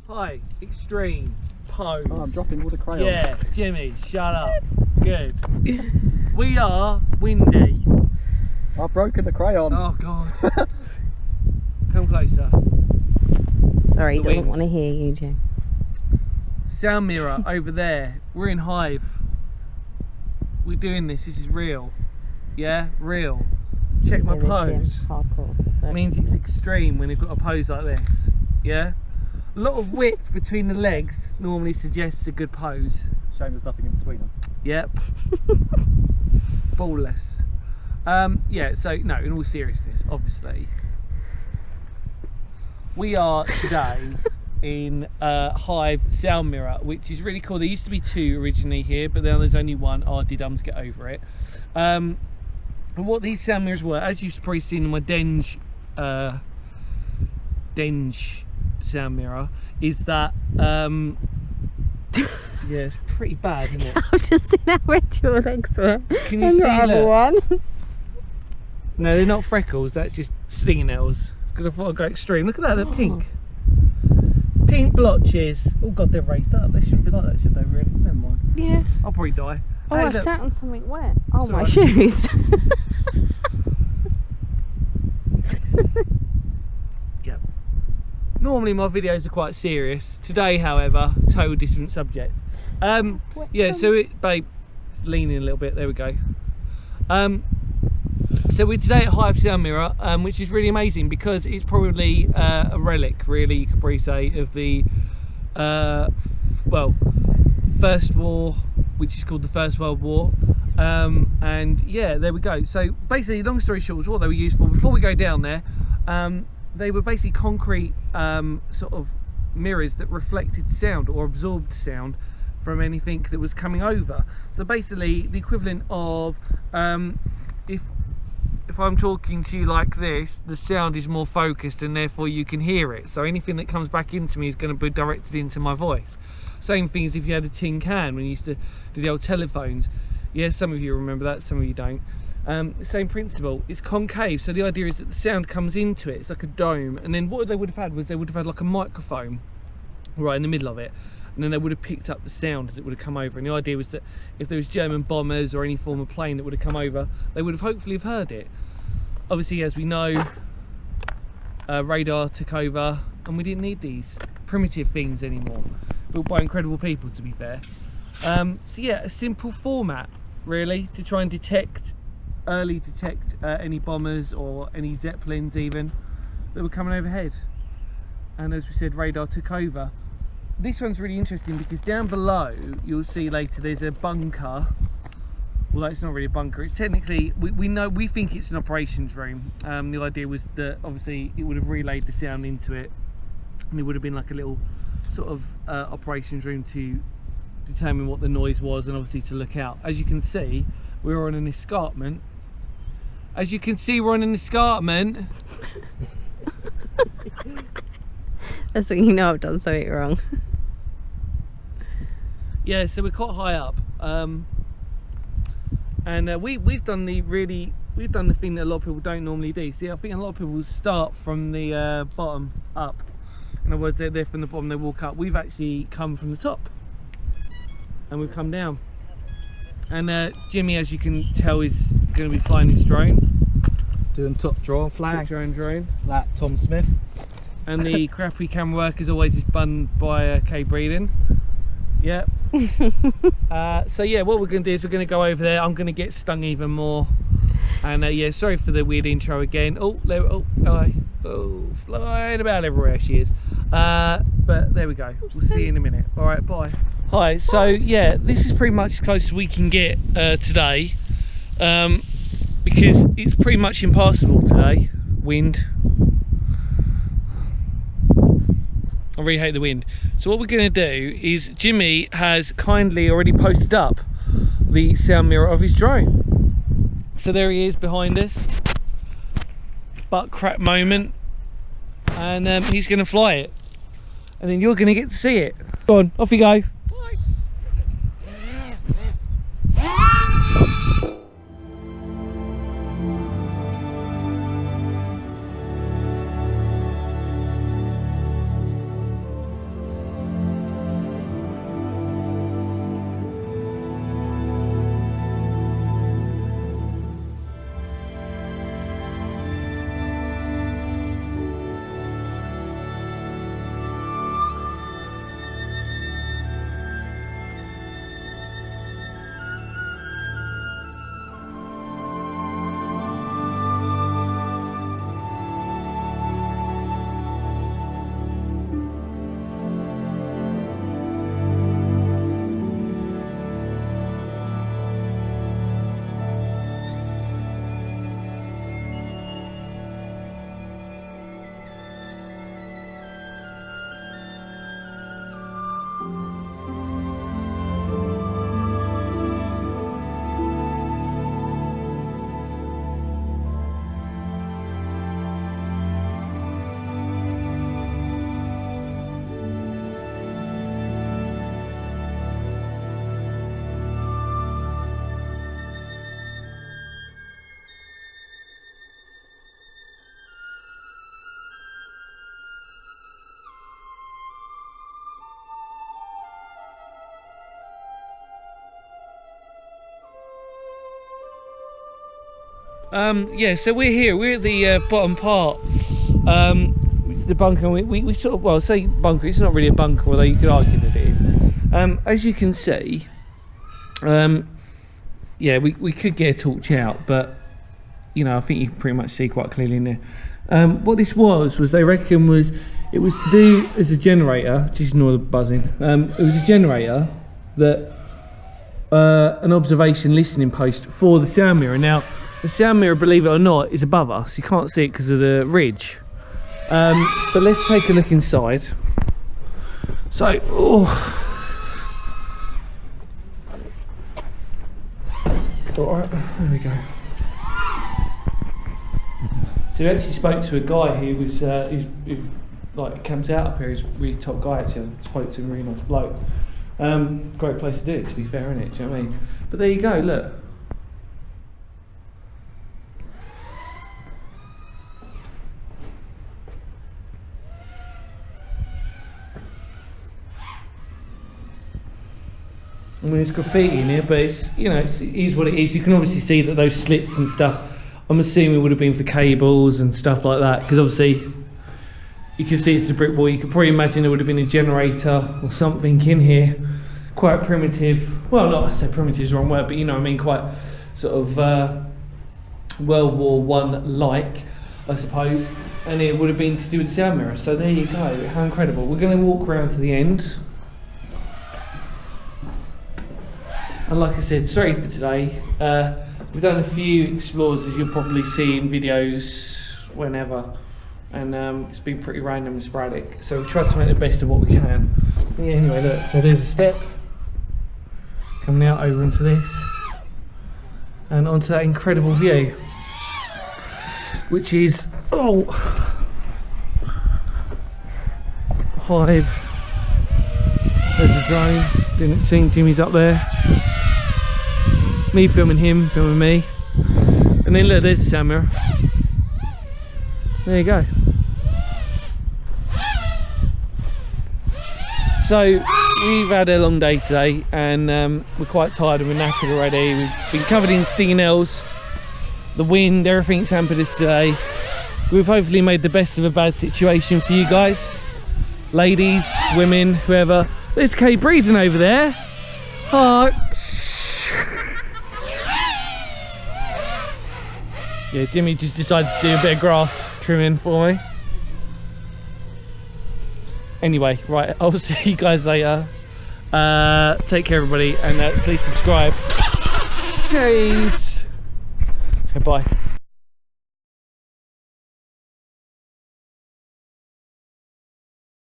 Hi, extreme pose. Oh, I'm dropping all the crayons. Yeah, Jimmy, shut up. Good. We are windy. I've broken the crayon. Oh God. Come closer. Sorry, The doesn't wind. want to hear you, Jim. Sound mirror over there. We're in Hythe. We're doing this. This is real. Yeah, real. Check my Hear this, Jim. pose. Hardcore. Look. Means it's extreme when you've got a pose like this. Yeah. A lot of width between the legs normally suggests a good pose. Shame there's nothing in between them. Yep. Ballless. Yeah, so no, in all seriousness, obviously, we are today in Hythe Sound Mirror, which is really cool. There used to be two originally here, but now there's only one. Oh, did get over it. And what these sound mirrors were, as you've probably seen in my Denge sound mirror, is that yeah, it's pretty bad, isn't it? I've just seen how red your legs were. Can you see that? One. No, they're not freckles, that's just stingnails. Because I thought I'd go extreme. Look at that, they're pink. Pink blotches. Oh God, they're raised up. They shouldn't be like that, should they, really? Never mind. Yeah. I'll probably die. Oh, Hey, I've look. sat on something wet. Oh, It's my alright. shoes. Yep. Normally my videos are quite serious. Today, however, total different subject. Yeah, so babe, leaning a little bit, there we go. So we're today at Hythe Sound Mirror, which is really amazing because it's probably a relic, really, you could probably say, of the well, First War, which is called the First World War. And yeah, there we go. So basically, long story short, was what they were used for. Before we go down there, they were basically concrete sort of mirrors that reflected sound or absorbed sound from anything that was coming over. So basically the equivalent of if I'm talking to you like this, the sound is more focused and therefore you can hear it. So anything that comes back into me is going to be directed into my voice. Same thing as if you had a tin can when you used to do the old telephones. Yeah, some of you remember that, some of you don't. Same principle, it's concave, so the idea is that the sound comes into it, it's like a dome, and then what they would have had was they would have had like a microphone right in the middle of it, and then they would have picked up the sound as it would have come over. And the idea was that if there was German bombers or any form of plane that would have come over, they would have hopefully have heard it. Obviously, as we know, radar took over and we didn't need these primitive things anymore, built by incredible people, to be fair. So yeah, a simple format really to try and detect any bombers or any zeppelins even that were coming overhead. And as we said, radar took over. This one's really interesting because down below you'll see later there's a bunker. Well, it's not really a bunker, it's technically, we think it's an operations room. The idea was that obviously it would have relayed the sound into it, and it would have been like a little sort of operations room to determine what the noise was and obviously to look out. As you can see, we're on an escarpment. As you can see, we're on an escarpment. That's when you know I've done something wrong. Yeah, so we're quite high up, and we've done the thing that a lot of people don't normally do. See, I think a lot of people start from the bottom up. In other words, they're from the bottom, they walk up. We've actually come from the top, and we've come down. And Jimmy, as you can tell, is going to be flying his drone. Doing top draw flag. Drone. Like Tom Smith. And the crappy camera work as always is done by Kay Breeden. Yep. So yeah, what we're going to do is we're going to go over there. I'm going to get stung even more. And yeah, sorry for the weird intro again. Oh, flying about everywhere she is. But there we go. We'll see you in a minute. All right, bye. Hi. So yeah, this is pretty much as close as we can get today, because it's pretty much impassable today. Wind. I really hate the wind. So what we're going to do is Jimmy has kindly already posted up the sound mirror of his drone. So there he is behind us. Butt crack moment. And he's going to fly it. And then you're going to get to see it. Go on, off you go. Yeah, so we're here. We're at the bottom part. It's the bunker. We sort of, well, say bunker. It's not really a bunker, although you could argue that it is. As you can see, yeah, we could get a torch out, but you know, I think you can pretty much see quite clearly in there. What this was they reckon it was to do as a generator. Just ignore the buzzing. It was a generator that an observation listening post for the sound mirror. Now, the sound mirror, believe it or not, is above us. You can't see it because of the ridge. But let's take a look inside. So, alright, there we go. So we actually spoke to a guy who was who like camps out up here. He's a really top guy actually. I spoke to him, really nice bloke. Great place to do it, to be fair, isn't it? Do you know what I mean? But there you go, look. I mean, it's graffiti in here, but it's, you know, it is what it is. You can obviously see that those slits and stuff, I'm assuming would have been for cables and stuff like that, because obviously you can see it's a brick wall. You could probably imagine there would have been a generator or something in here, quite primitive. Well, not, I say primitive is the wrong word, but you know what I mean, quite sort of World War I like, I suppose. And it would have been to do with the sound mirror. So there you go, how incredible. We're going to walk around to the end. And like I said, sorry for today. We've done a few explores, as you'll probably see in videos whenever, and it's been pretty random and sporadic. So we tried to make the best of what we can. Yeah, anyway, look, so there's a step coming out over into this, and onto that incredible view, which is Hythe. There's a drone. Didn't sing. Jimmy's up there. Me filming him, filming me, and then look, there's the sound mirror. There you go. So we've had a long day today, and we're quite tired and we're knackered already. We've been covered in stinging-nails, the wind, everything's hampered us today. We've hopefully made the best of a bad situation for you guys, ladies, women, whoever. There's Kay breathing over there. Oh. Yeah, Jimmy just decided to do a bit of grass trimming for me. Anyway, right, I'll see you guys later. Take care, everybody, and please subscribe. Cheers. Okay, bye.